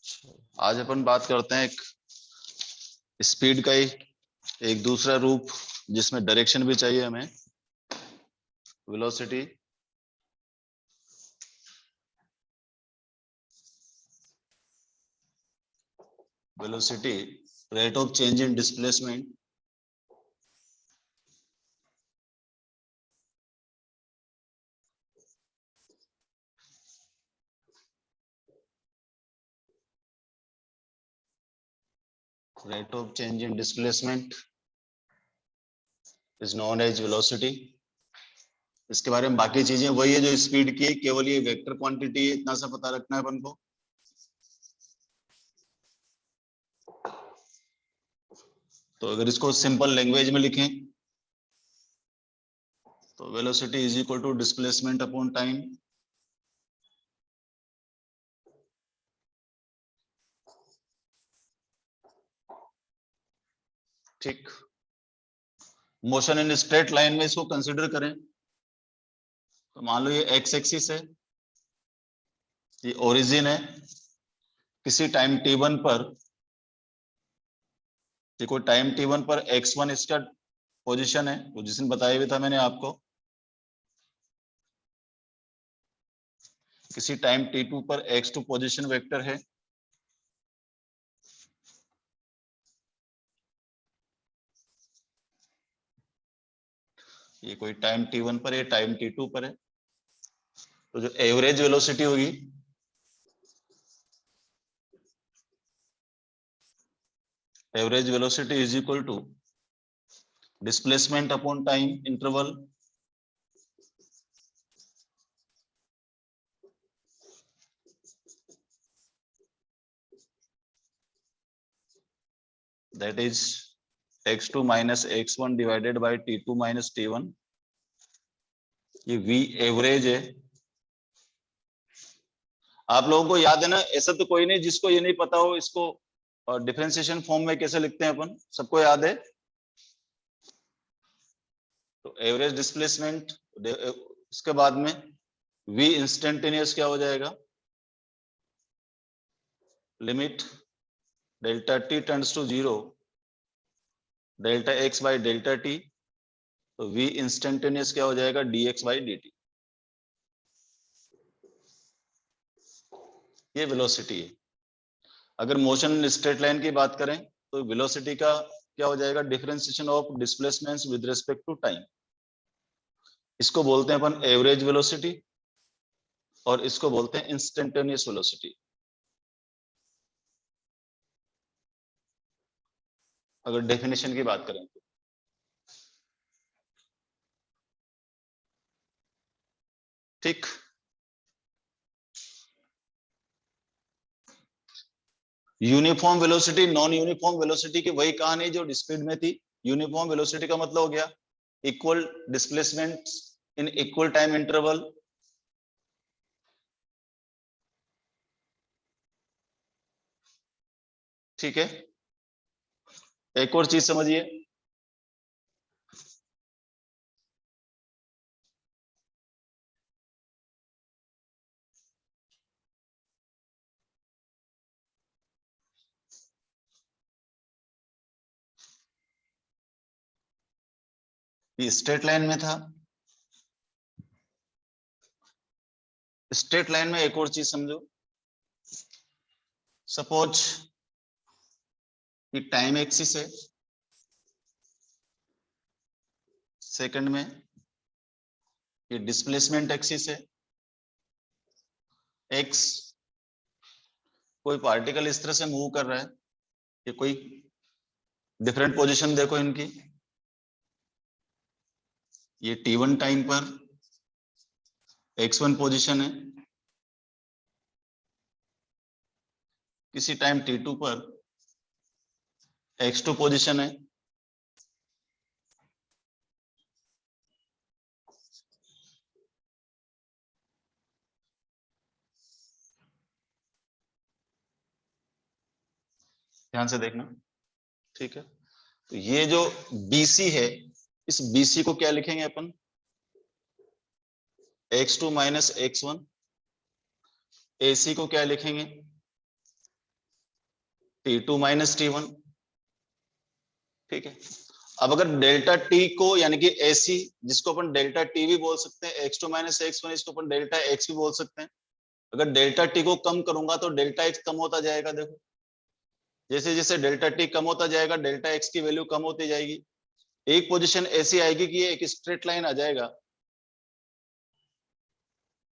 आज अपन बात करते हैं एक स्पीड का ही एक दूसरा रूप जिसमें डायरेक्शन भी चाहिए हमें, velocity. Velocity, rate of change in displacement, rate of change in displacement is known as velocity। इसके बारे में बाकी चीजें वही है जो स्पीड की, केवल ये वेक्टर क्वांटिटी है, इतना सा पता रखना है अपन को। तो अगर इसको सिंपल लैंग्वेज में लिखें तो velocity is equal to displacement upon time. ठीक, मोशन इन स्ट्रेट लाइन में इसको कंसीडर करें तो मान लो ये एक्स एक्सिस है, ये ओरिजिन है, किसी टाइम t1 पर, ये कोई टाइम t1 पर x1 इसका पोजीशन है, पोजीशन बताया भी था मैंने आपको। किसी टाइम t2 पर x2 पोजीशन वेक्टर है, ये कोई टाइम t1 पर है, टाइम t2 पर है। तो जो एवरेज वेलोसिटी होगी average velocity is equal to displacement upon time interval, that is x2 minus x1 divided by t2 minus t1। ये v एवरेज है। आप लोगों को याद है ना, ऐसा तो कोई नहीं जिसको ये नहीं पता हो इसको डिफरेंशिएशन फॉर्म में कैसे लिखते हैं अपन, सबको याद है। तो एवरेज डिस्प्लेसमेंट, इसके बाद में v इंस्टेंटेनियस क्या हो जाएगा, limit delta t tends to 0 delta x by delta t। तो v इंस्टेंटेनियस क्या हो जाएगा, dx बाई dt। ये वेलोसिटी है। अगर मोशन इन स्ट्रेट लाइन की बात करें तो वेलोसिटी का क्या हो जाएगा, differentiation of displacements with respect to time. इसको बोलते हैं अपन एवरेज वेलोसिटी और इसको बोलते हैं इंस्टेंटेनियस वेलोसिटी। अगर डेफिनेशन की बात करें तो ठीक, uniform velocity non uniform velocity की वही कहानी जो स्पीड में थी। यूनिफॉर्म वेलोसिटी का मतलब हो गया equal displacement in equal time interval. ठीक है, एक और चीज समझिए, ये स्ट्रेट लाइन में था। स्ट्रेट लाइन में एक और चीज समझो, सपोज ये टाइम एक्सिस है, सेकंड में ये डिस्प्लेसमेंट एक्सिस है एक्स। कोई पार्टिकल इस तरह से मूव कर रहा है, ये कोई डिफरेंट पोजीशन देखो इनकी, ये t1 टाइम पर x1 पोजीशन है, किसी टाइम t2 पर x2 पोजीशन है। ध्यान से देखना, ठीक है। तो ये जो BC है, इस BC को क्या लिखेंगे अपन, x2 माइनस x1। AC को क्या लिखेंगे, T2 माइनस T1, ठीक है। अब अगर डेल्टा टी को यानी कि एसी, जिसको अपन डेल्टा टी भी बोल सकते हैं, x2 माइनस x1, इसको अपन डेल्टा एक्स भी बोल सकते हैं। अगर डेल्टा टी को कम करूंगा तो डेल्टा एक्स कम होता जाएगा। देखो जैसे जैसे डेल्टा टी कम होता जाएगा, डेल्टा एक्स की वैल्यू कम होती जाएगी। एक पोजीशन ऐसी आएगी कि ये एक स्ट्रेट लाइन आ जाएगा।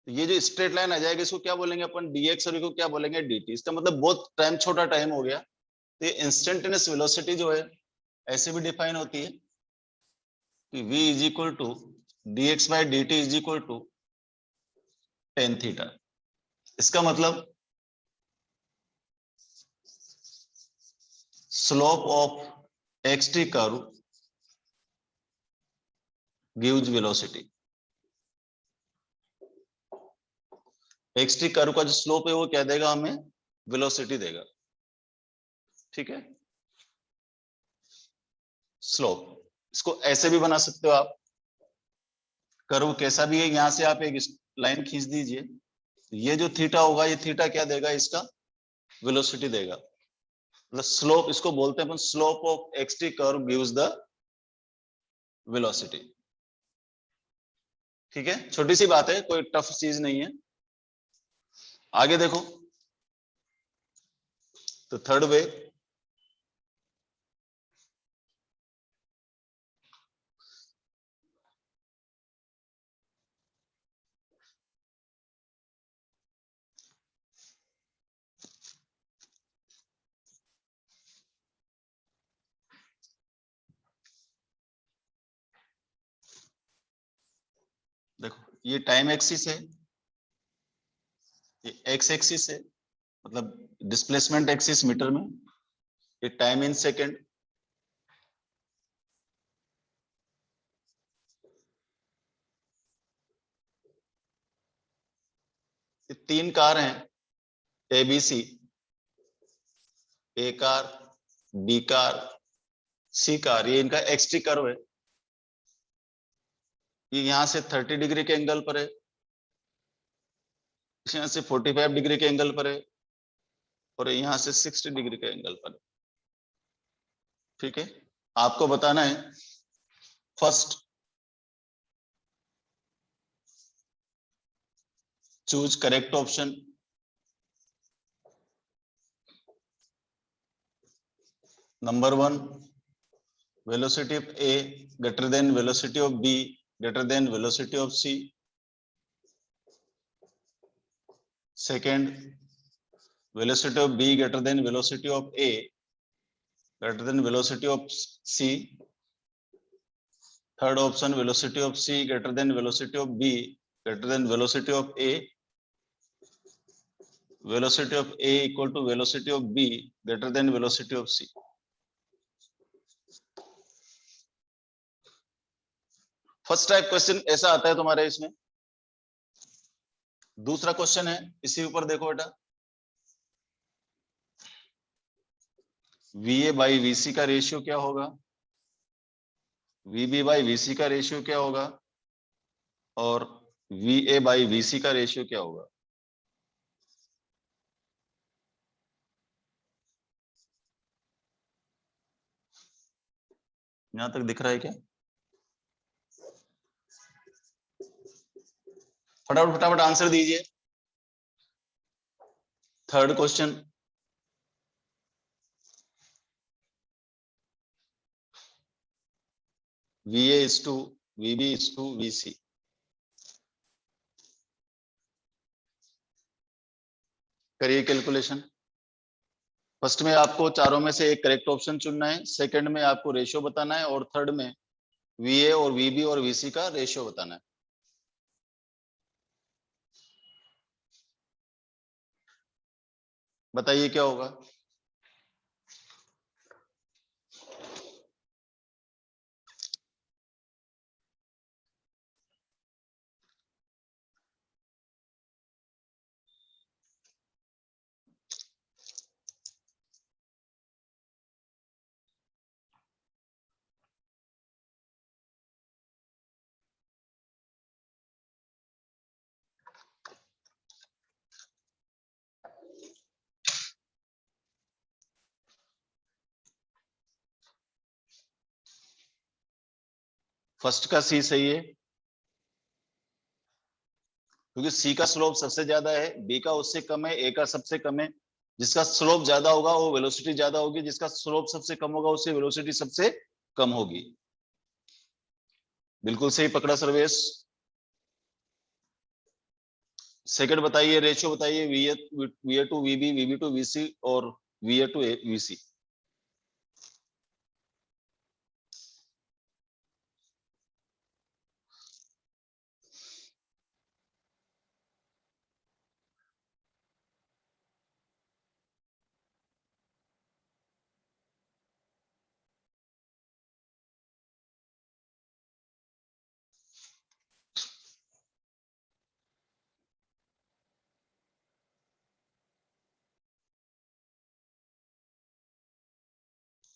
ये जो स्ट्रेट लाइन आ जाएगा इसको क्या बोलेंगे अपन, dx, और इसको क्या बोलेंगे, dt। इसका मतलब बहुत टाइम, छोटा टाइम हो गया। तो ये इंस्टेंटेनियस वेलोसिटी जो है ऐसे भी डिफाइन होती है कि v is equal to dx by dt is equal to tan theta. इसका मतलब slope of xt curve gives velocity. xt curve का जो स्लोप है वो क्या देगा, हमें वेलोसिटी देगा, ठीक है। स्लोप, इसको ऐसे भी बना सकते हो आप, कर्व कैसा भी है, यहां से आप एक लाइन खींच दीजिए, ये जो थीटा होगा, ये थीटा क्या देगा, इसका वेलोसिटी देगा। मतलब स्लोप, इसको बोलते हैं अपन slope of xt curve gives the velocity, ठीक है। छोटी सी बात है, कोई टफ चीज नहीं है। आगे देखो, तो थर्ड वे, देखो ये टाइम एक्सिस है, ये एक्स एक्सिस है, मतलब डिस्प्लेसमेंट एक्सिस मीटर में, ये टाइम इन सेकेंड। ये तीन कार हैं एबीसी, ए कार, बी कार, सी कार, ये इनका एक्सटी कर्व है। ये यहां से 30 डिग्री के एंगल पर है, यहाँ से 45 डिग्री के एंगल पर है, और यहाँ से 60 डिग्री के एंगल पर है, ठीक है। आपको बताना है first, choose correct option. Number one, velocity of A greater than velocity of B greater than velocity of C. Second, velocity of b greater than velocity of a greater than velocity of c. Third option, velocity of c greater than velocity of b greater than velocity of a. Velocity of a equal to velocity of b greater than velocity of c. First type question ऐसा आता है तुम्हारे इसमें। दूसरा question है इसी ऊपर, देखो बेटा, VA बाई VC का रेशियो क्या होगा, VB बाई VC का रेशियो क्या होगा, और VA बाई VC का रेशियो क्या होगा। यहां तक दिख रहा है क्या? फटाफट फटाफट आंसर दीजिए। Third question, VA is to VB is to VC। करिए कैलकुलेशन। फर्स्ट में आपको चारों में से एक करेक्ट ऑप्शन चुनना है, सेकंड में आपको रेशियो बताना है, और थर्ड में VA और VB और VC का रेशियो बताना है। बताइए क्या होगा। फर्स्ट का सी सही है, क्योंकि सी का स्लोप सबसे ज्यादा है, बी का उससे कम है, ए का सबसे कम है। जिसका स्लोप ज्यादा होगा वो वेलोसिटी ज्यादा होगी, जिसका स्लोप सबसे कम होगा उससे वेलोसिटी सबसे कम होगी। बिल्कुल सही पकड़ा सर्वेश। सेकंड बताइए, रेशियो बताइए, V A to VB, VB to VC और V A to VC.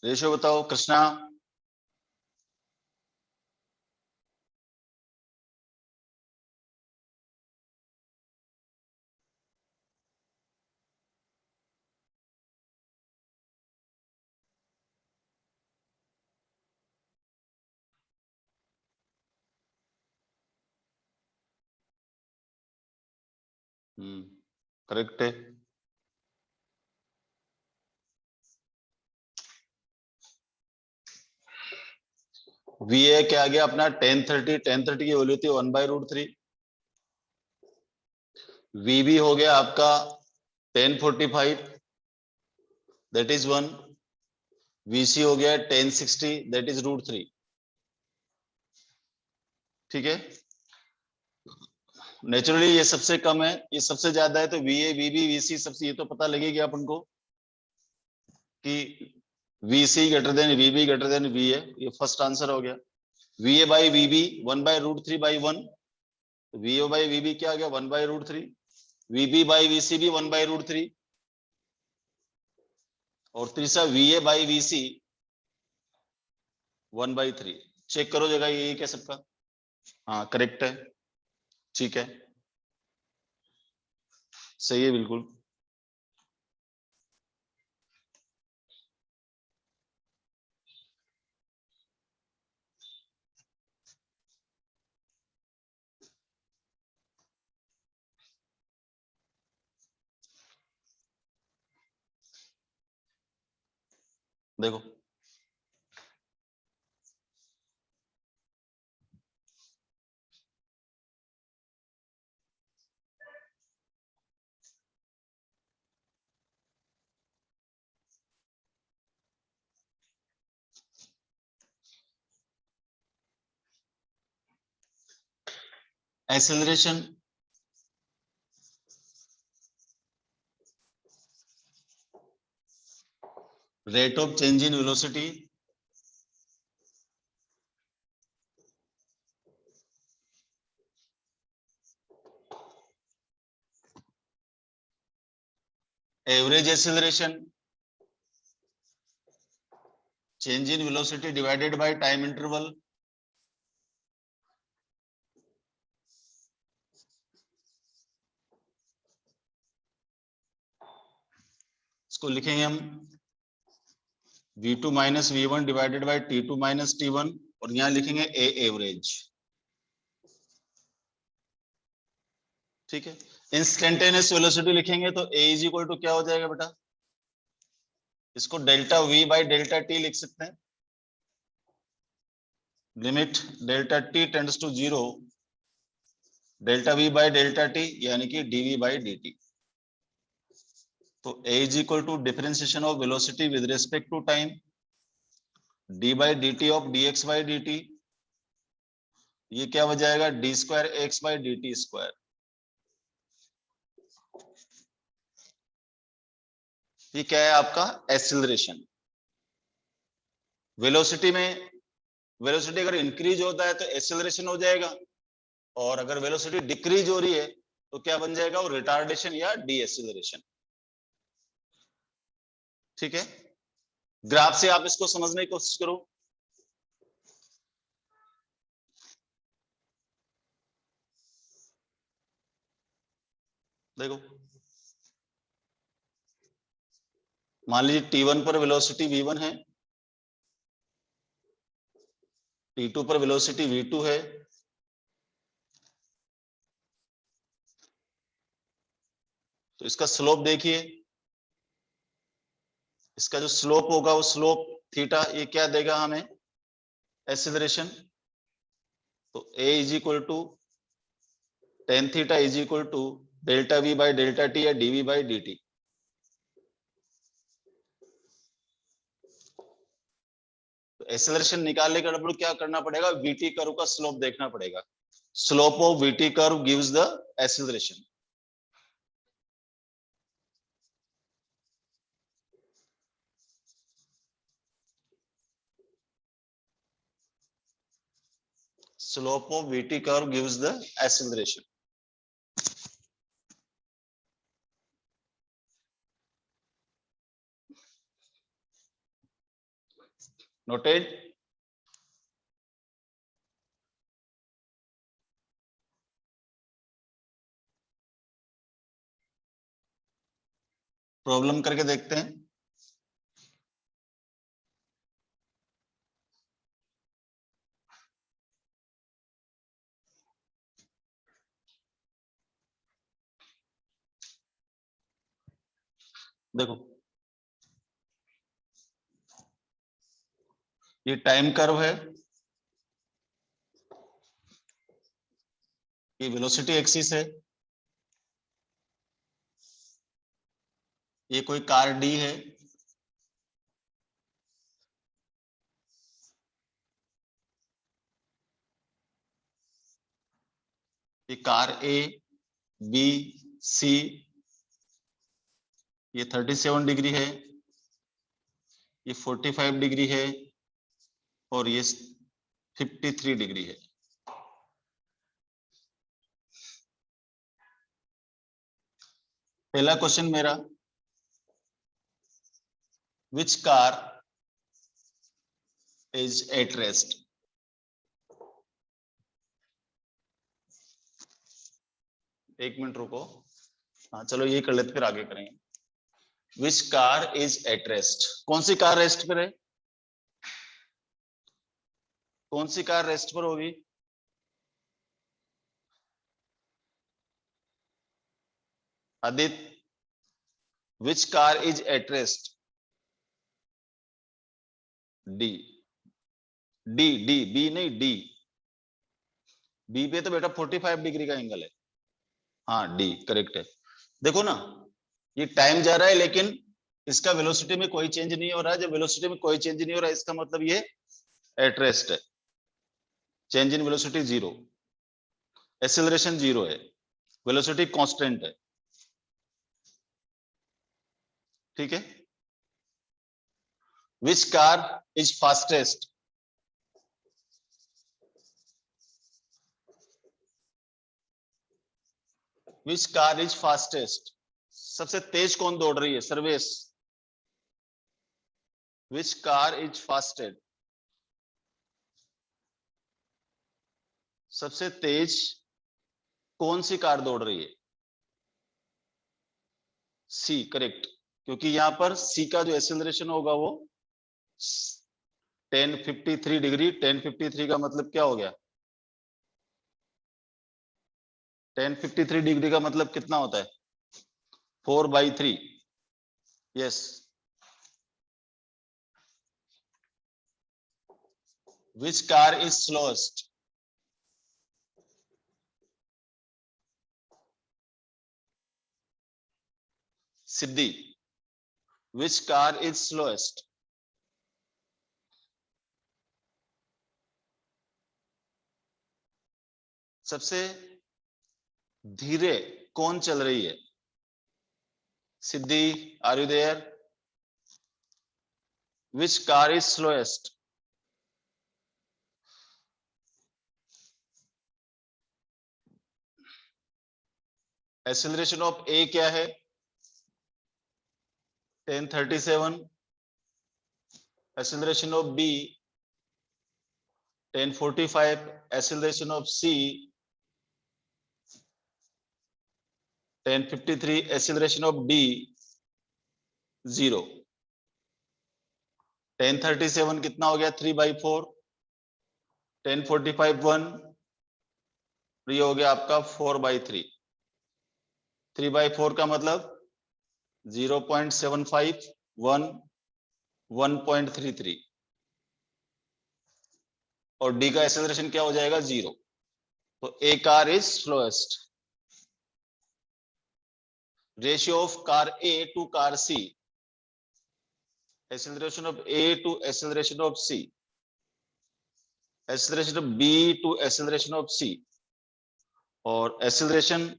Ratio बताओ कृष्णा। करेक्ट है। वी ए क्या आ गया अपना 1030, 1030 की वैल्यू थी 1/√3। वीबी हो गया आपका 1045, दैट इज 1। वीसी हो गया 1060, दैट इज √3। ठीक है, नेचुरली ये सबसे कम है, ये सबसे ज्यादा है, तो वी ए वीबी वीसी सबसे, ये तो पता लगेगा अपन को कि VC greater than VB greater than V A, ये फर्स्ट आंसर हो गया। V A by VB 1/√3/1, V A by VB क्या आ गया 1/√3, वीबी बाई वीसी भी 1/√3, और तीसरा V A by V C 1/3। Check करो जगह ये क्या सबका। हाँ करेक्ट है, ठीक है, सही है बिल्कुल। देखो acceleration, rate of change in velocity, average acceleration, change in velocity divided by time interval, इसको लिखेंगे हम v2 minus v1 divided by t2 minus t1, और यहां लिखेंगे a एवरेज। ठीक है, इंस्टेंटेनियस वेलोसिटी लिखेंगे तो a इज इक्वल टू क्या हो जाएगा बेटा, इसको delta v by delta t लिख सकते हैं। Limit delta t tends to 0, delta v by delta t यानी कि dv बाई dt। तो a is equal to differentiation of velocity with respect to time, d by dt of dx by dt, ये क्या हो जाएगा d square x by dt square. ये क्या है आपका एक्सीलरेशन। वेलोसिटी में, वेलोसिटी अगर इंक्रीज होता है तो एक्सीलरेशन हो जाएगा, और अगर वेलोसिटी डिक्रीज हो रही है तो क्या बन जाएगा, वो रिटार्डेशन या डी एक्सीलरेशन। ठीक है, ग्राफ से आप इसको समझने की कोशिश करो। देखो मान लीजिए T1 पर वेलोसिटी v1 है, T2 पर वेलोसिटी v2 है, तो इसका स्लोप देखिए, इसका जो स्लोप होगा वो स्लोप थीटा, ये क्या देगा हमें, एक्सेलरेशन। तो a is equal to tan theta is equal to delta v by delta T या dv बाई dt। तो एक्सेलरेशन निकालने का मतलब क्या करना पड़ेगा, vt कर्व का स्लोप देखना पड़ेगा। Slope of vt curve gives the acceleration. Slope of vt curve gives the acceleration. Noted? Problem करके देखते हैं। देखो, ये टाइम कर्व है, ये वेलोसिटी एक्सिस है, ये कोई कार डी है, ये कार ए बी सी, ये 37 डिग्री है, ये 45 डिग्री है, और ये 53 डिग्री है। पहला क्वेश्चन मेरा, विच कार इज एट रेस्ट। एक मिनट रुको, हाँ चलो ये कर लेते फिर आगे करेंगे। विच कार इज एट रेस्ट, कौन सी कार रेस्ट पर है, कौन सी कार रेस्ट पर होगी, Aditya. Which car is at rest, D, D D B नहीं डी, बी पे तो बेटा 45 डिग्री का एंगल है, हाँ डी करेक्ट है। देखो ना, ये टाइम जा रहा है लेकिन इसका वेलोसिटी में कोई चेंज नहीं हो रहा है। जब वेलोसिटी में कोई चेंज नहीं हो रहा है इसका मतलब ये एट रेस्ट है, change in velocity zero, acceleration zero है, वेलोसिटी कांस्टेंट है, ठीक है। विच car is fastest, which car is fastest, सबसे तेज कौन दौड़ रही है, सर्वेश। विच कार इज फास्टेस्ट, सबसे तेज कौन सी कार दौड़ रही है, सी करेक्ट, क्योंकि यहां पर सी का जो एक्सेलरेशन होगा वो 1053 डिग्री, 1053 का मतलब क्या हो गया, 1053 डिग्री का मतलब कितना होता है, 4/3, yes. Which car is slowest, Siddhi. Which car is slowest, सबसे धीरे कौन चल रही है, Siddhi, are you there. Which car is slowest, acceleration of A क्या है, 1037, acceleration of B 1045, acceleration of C 1053, acceleration of D 0। 1037 कितना हो गया, 3/4, 1045 1, ये हो गया आपका 4/3। 3/4 का मतलब 0.75 1 1.33, और डी का एक्सेलरेशन क्या हो जाएगा 0। तो A car is slowest. Ratio of car A to car C, acceleration of A to acceleration of C, acceleration of B to acceleration of C, और acceleration,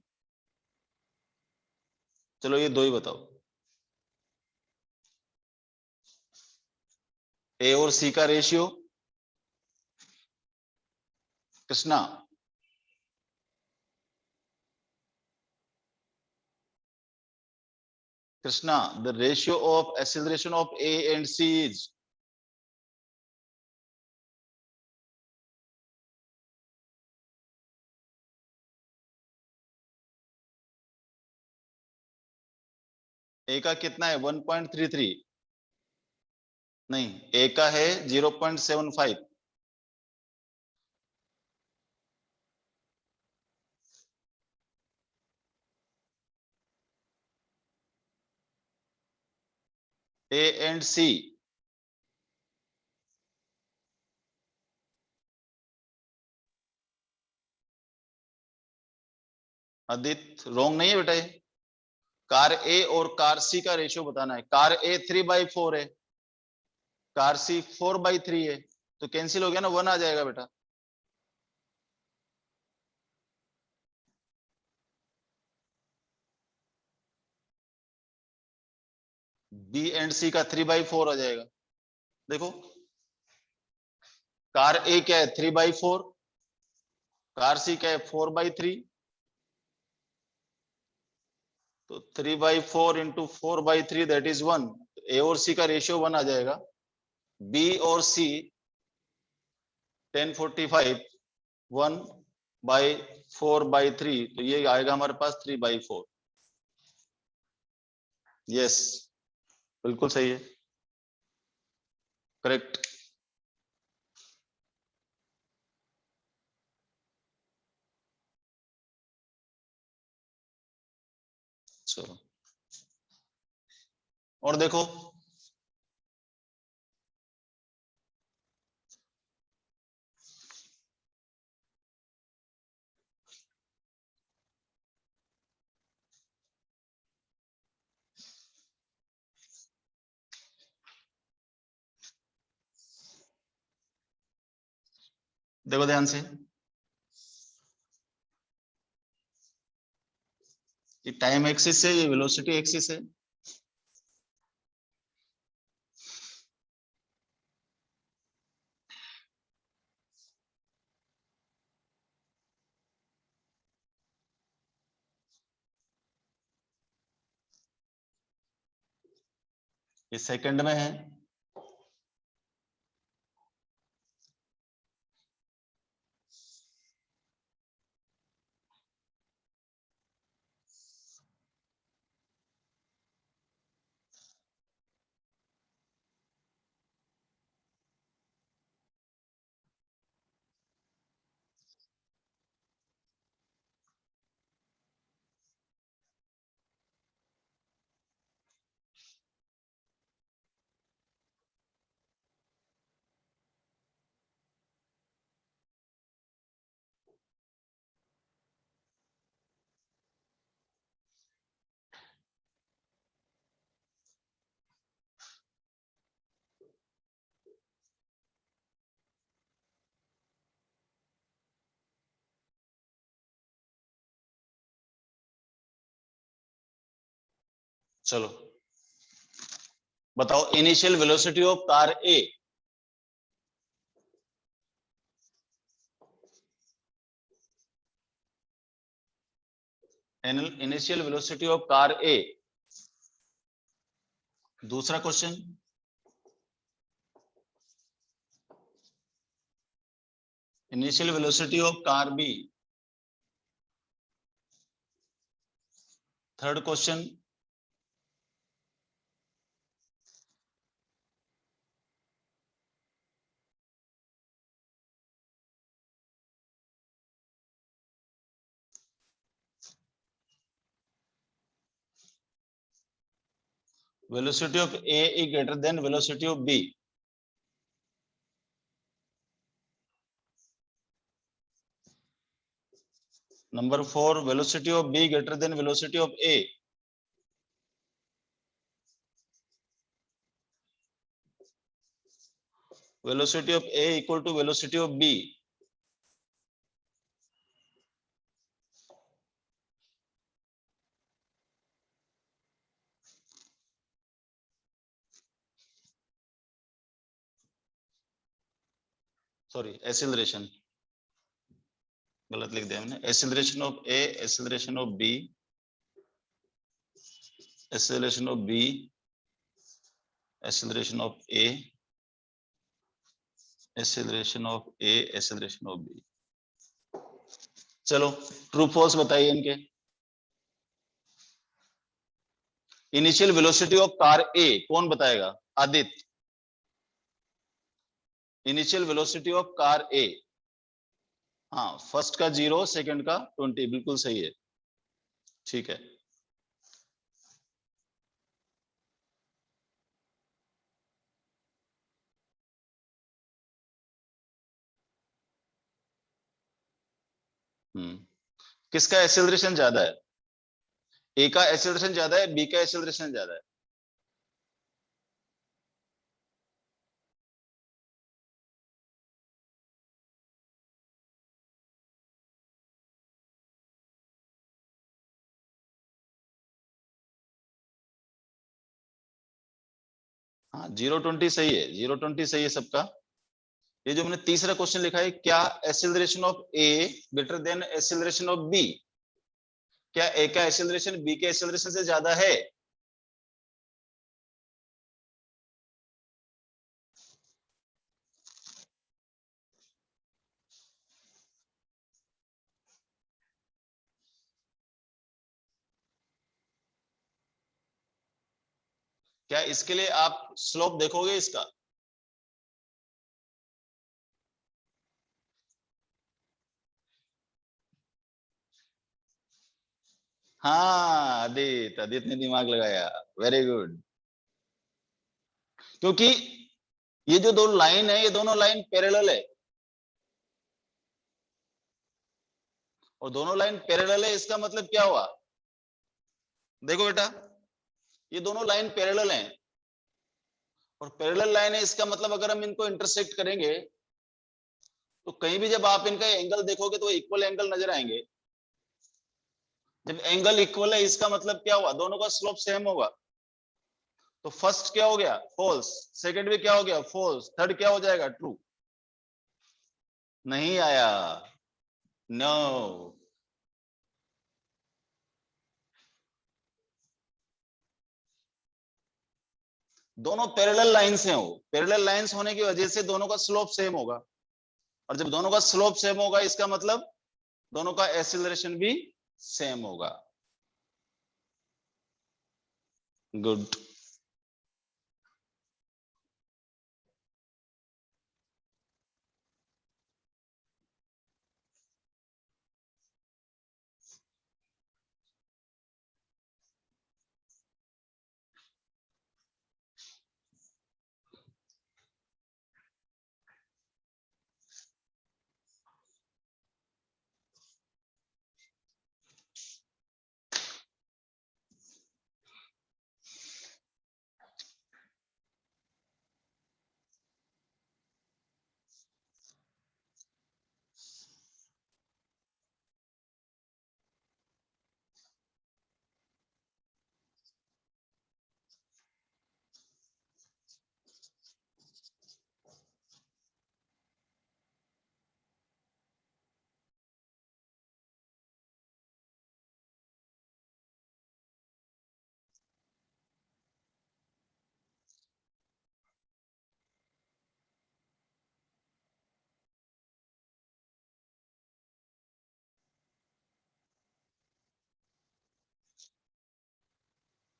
चलो ये दो ही बताओ, A और C का ratio. Krishna, Krishna, the ratio of acceleration of A and C is, A का कितना है 1.33, नहीं A का है 0.75, A and C। Aditya wrong नहीं है बेटा, ये कार ए और कार सी का रेशियो बताना है। कार ए 3/4 है, कार सी 4/3 है, तो कैंसिल हो गया ना, 1 आ जाएगा बेटा। बी एंड सी का 3/4 आ जाएगा। देखो कार ए क्या है 3/4, कार सी क्या है 4/3, तो 3/4 इंटू 4/3 दैट इज 1। ए और सी का रेशियो 1 आ जाएगा। बी और सी 1045 1/4/3, तो ये आएगा हमारे पास 3/4। यस, बिल्कुल सही है, करेक्ट। चलो और देखो, देखो ध्यान से, ये टाइम एक्सिस है, ये वेलोसिटी एक्सिस है। ये सेकंड में है, चलो बताओ initial velocity of car A. Initial velocity of car A. दूसरा question, initial velocity of car B. Third question, velocity of A is greater than velocity of B. Number 4, velocity of B greater than velocity of A. Velocity of A equal to velocity of B. Sorry, acceleration गलत लिख दिया हमने। Acceleration of A, acceleration of B, acceleration of B, acceleration of A, acceleration of A, acceleration of B. चलो true false बताइए इनके। Initial velocity of car A कौन बताएगा? Aditya. Initial velocity of car A, हाँ, फर्स्ट का 0, second का 20, बिल्कुल सही है, ठीक है। किसका एक्सेलरेशन ज्यादा है? ए का एक्सेलरेशन ज्यादा है, बी का एक्सेलरेशन ज्यादा है? हाँ, 0-20 सही है, 0-20 सही है सबका। ये जो मैंने तीसरा क्वेश्चन लिखा है, क्या acceleration of A greater than acceleration of B? क्या ए का एक्सेलरेशन बी के एक्सेलरेशन से ज्यादा है? क्या इसके लिए आप स्लोप देखोगे इसका? हाँ, आदित्य, आदित्य ने दिमाग लगाया, वेरी गुड। क्योंकि ये जो दो लाइन है, ये दोनों लाइन पैरेलल है, और दोनों लाइन पैरेलल है, इसका मतलब क्या हुआ? देखो बेटा, ये दोनों लाइन पैरेलल हैं, और पैरेलल लाइन है, इसका मतलब अगर हम इनको इंटरसेक्ट करेंगे तो कहीं भी जब आप इनका एंगल देखोगे तो इक्वल एंगल नजर आएंगे। जब एंगल इक्वल है, इसका मतलब क्या हुआ? दोनों का स्लोप सेम होगा। तो फर्स्ट क्या हो गया? फॉल्स। सेकंड भी क्या हो गया? फॉल्स। थर्ड क्या हो जाएगा? ट्रू। नहीं आया, नो। दोनों पैरेलल लाइंस हैं, वो पैरेलल लाइंस होने की वजह से दोनों का स्लोप सेम होगा, और जब दोनों का स्लोप सेम होगा, इसका मतलब दोनों का एक्सीलरेशन भी सेम होगा। गुड।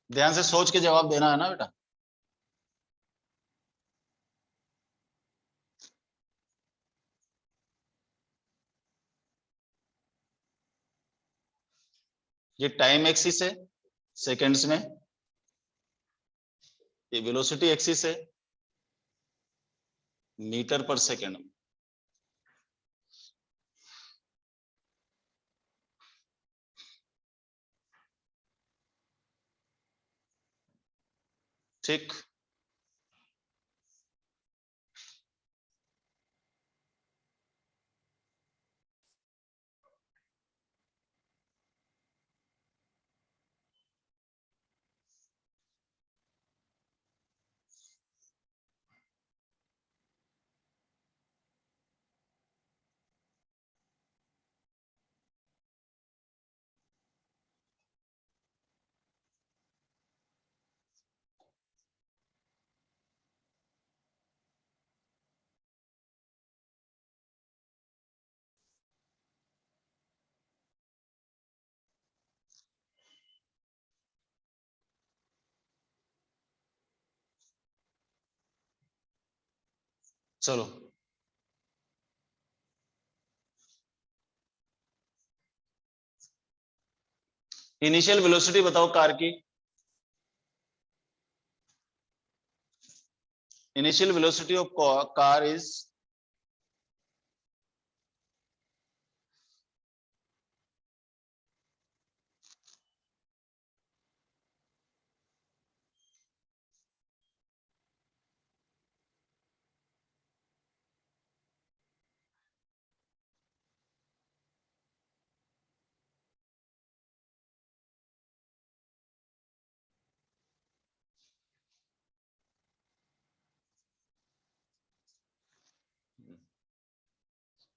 ध्यान से सोच के जवाब देना है ना बेटा। ये टाइम एक्सिस है, सेकंड्स में, ये वेलोसिटी एक्सिस है, मीटर पर सेकेंड। ठीक, चलो इनिशियल वेलोसिटी बताओ कार की। Initial velocity of car is,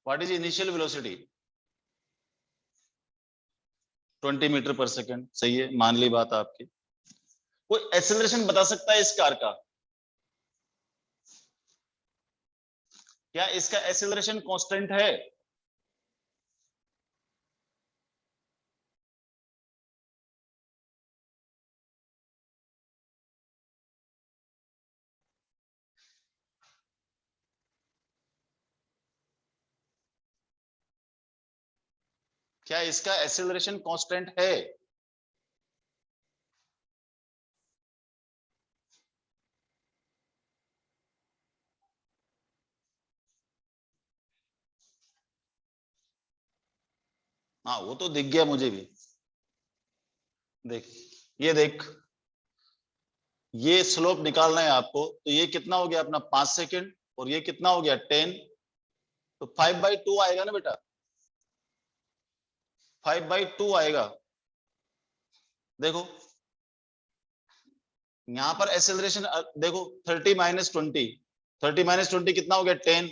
what is initial velocity? 20 metre पर सेकेंड, सही है, मान ली बात आपकी। कोई एक्सेलरेशन बता सकता है इस कार का? क्या इसका एक्सेलरेशन कांस्टेंट है? क्या इसका एक्सेलरेशन कांस्टेंट है? हाँ वो तो दिख गया मुझे भी। देख, ये देख, ये स्लोप निकालना है आपको, तो ये कितना हो गया अपना 5 सेकेंड, और ये कितना हो गया 10, तो 5/2 आएगा ना बेटा, 5/2 आएगा। देखो यहाँ पर एक्सेलरेशन देखो, 30 - 20, 30 - 20 कितना हो गया 10,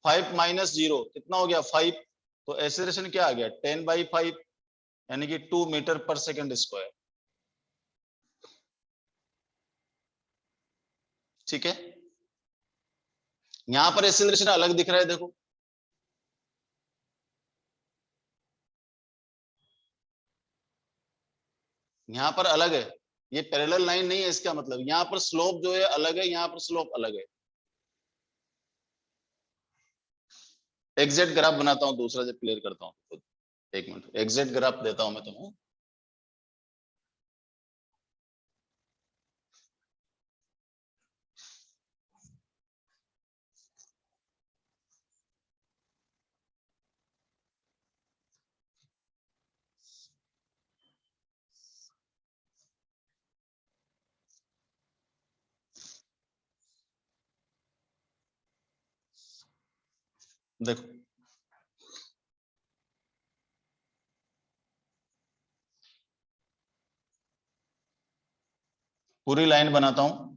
5 - 0 कितना हो गया 5, तो एक्सेलरेशन क्या आ गया 10/5, यानी कि 2 मीटर पर सेकेंड स्क्वायर। ठीक है, यहाँ पर एक्सेलरेशन अलग दिख रहा है, देखो यहाँ पर अलग है, ये पैरेलल लाइन नहीं है, इसका मतलब यहाँ पर स्लोप जो है अलग है, यहाँ पर स्लोप अलग है। एग्जैक्ट ग्राफ बनाता हूँ दूसरा, जब क्लियर करता हूँ, एक मिनट, एग्जैक्ट ग्राफ देता हूँ मैं तुम्हें। देखो पूरी लाइन बनाता हूँ।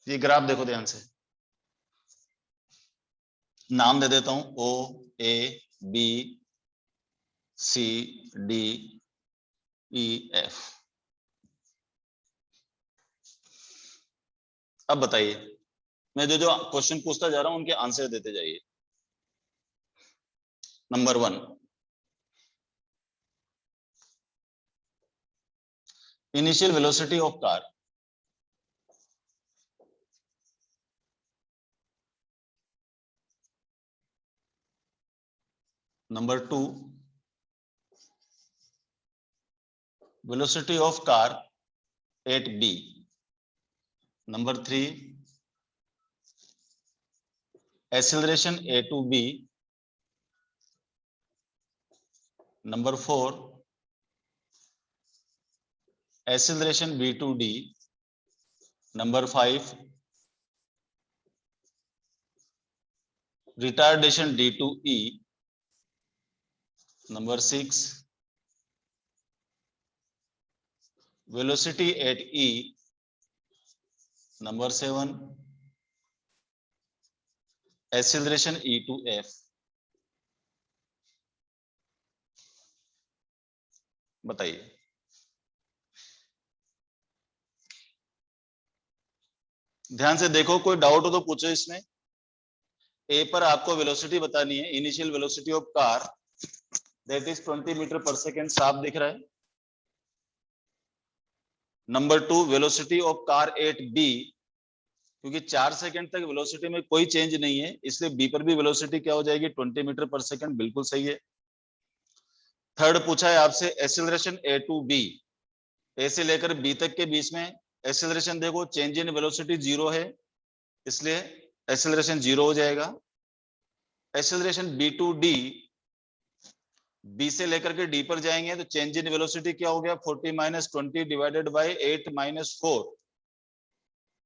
ये ग्राफ देखो ध्यान से, नाम दे देता हूं, O A B C D E F. अब बताइए, मैं जो जो क्वेश्चन पूछता जा रहा हूं उनके आंसर देते जाइए। Number 1, initial velocity of car. Number 2, velocity of car at B. Number 3, acceleration A to B. Number 4, acceleration B to D. Number 5, retardation D to E. Number 6, velocity at E. Number 7, acceleration E to F। बताइए। ध्यान से देखो, कोई doubt हो तो पूछो इसमें। ए पर आपको वेलोसिटी बतानी है, initial velocity of car, that is 20 metre पर सेकेंड, साफ दिख रहा है। Number 2, velocity of car at B, क्योंकि 4 सेकंड तक वेलोसिटी में कोई चेंज नहीं है, इसलिए बी पर भी वेलोसिटी क्या हो जाएगी, 20 मीटर पर सेकंड, बिल्कुल सही है। थर्ड पूछा है आपसे एक्सेलरेशन ए टू बी, ए से लेकर बी तक के बीच में एक्सेलरेशन देखो, चेंज इन वेलोसिटी 0 है, इसलिए एक्सेलरेशन 0 हो जाएगा। Acceleration B to D, B से लेकर के डी पर जाएंगे तो चेंज इन वेलोसिटी क्या हो गया, 40 माइनस 20 डिवाइडेड बाई 8 माइनस 4,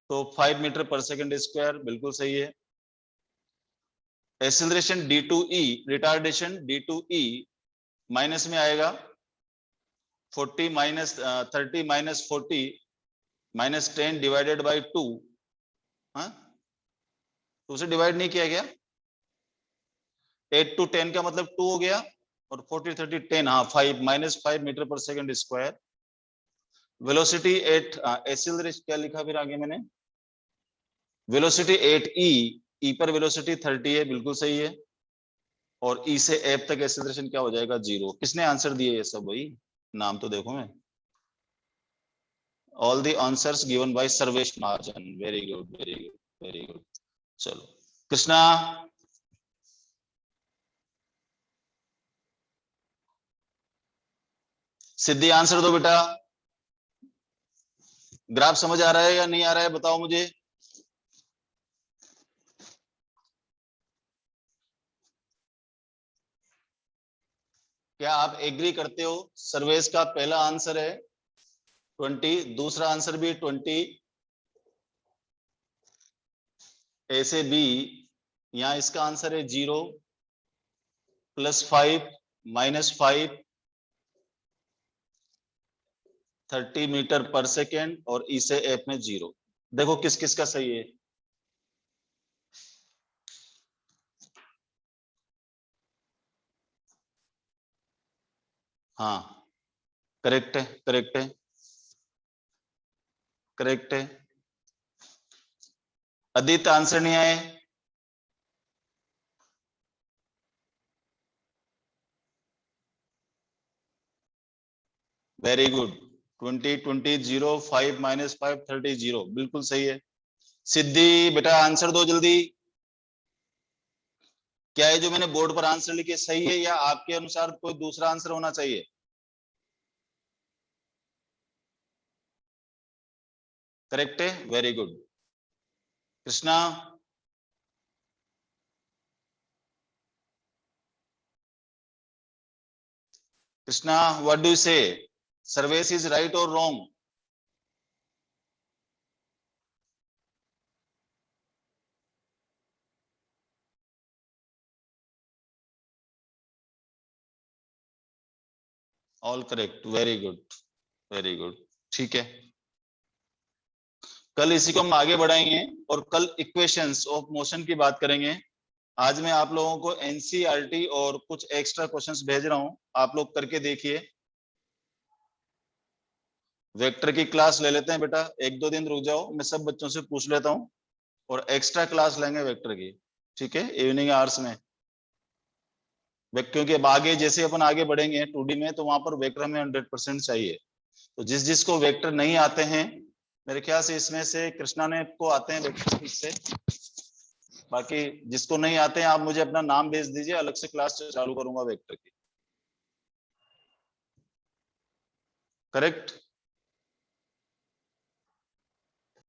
तो 5 मीटर पर सेकंड स्क्वायर, बिल्कुल सही है। Acceleration D to E, retardation D to E minus में आएगा, 40 minus 30 minus 40 minus 10 divided by 2, हाँ, तो उसे डिवाइड नहीं किया गया। 8 टू 10 का मतलब 2 हो गया, और 40 30 10, हाँ 5 माइनस 5 मीटर पर second square. Velocity at acceleration क्या लिखा फिर आगे मैंने, वेलोसिटी एट ई, ई पर वेलोसिटी 30 है, बिल्कुल सही है, और ई से एफ तक एक्सेलरेशन क्या हो जाएगा, 0। किसने आंसर दिए ये सब भाई, नाम तो देखो मैं। All the answers given by Sarvesh Mahajan, very good very good very good. चलो कृष्णा, सिद्धि आंसर दो बेटा। ग्राफ समझ आ रहा है या नहीं आ रहा है, बताओ मुझे। क्या आप एग्री करते हो, सर्वेश का पहला आंसर है 20, दूसरा आंसर भी 20, ए से बी, यहां इसका आंसर है 0 प्लस 5 माइनस 5, 30 मीटर पर सेकेंड, और ई से एफ में 0। देखो किस किस का सही है। हाँ करेक्ट है, करेक्ट है, करेक्ट है। आदित्य आंसर नहीं आए, वेरी गुड। 20 20 0 5 माइनस 5 30 0, बिल्कुल सही है। सिद्धि बेटा आंसर दो जल्दी। क्या है जो मैंने बोर्ड पर आंसर लिखे सही है, या आपके अनुसार कोई दूसरा आंसर होना चाहिए। करेक्ट है, very good. Krishna, Krishna what do you से, सर्वेश इज राइट और wrong. All correct, very good very good, ठीक है। कल इसी को हम आगे बढ़ाएंगे और कल इक्वेशंस ऑफ मोशन की बात करेंगे। आज मैं आप लोगों को एनसीईआरटी और कुछ एक्स्ट्रा क्वेश्चंस भेज रहा हूं, आप लोग करके देखिए। वेक्टर की क्लास ले लेते हैं बेटा, 1-2 दिन रुक जाओ, मैं सब बच्चों से पूछ लेता हूं और एक्स्ट्रा क्लास लेंगे वेक्टर की, ठीक है, इवनिंग आवर्स में। क्योंकि अब आगे जैसे अपन आगे बढ़ेंगे 2D में, तो वहां पर वेक्टर हमें 100% चाहिए। तो जिस जिसको वेक्टर नहीं आते हैं, मेरे ख्याल से इसमें से कृष्णा ने को आते हैं वेक्टर से, बाकी जिसको नहीं आते हैं आप मुझे अपना नाम भेज दीजिए, अलग से क्लास चालू करूंगा वेक्टर की। करेक्ट।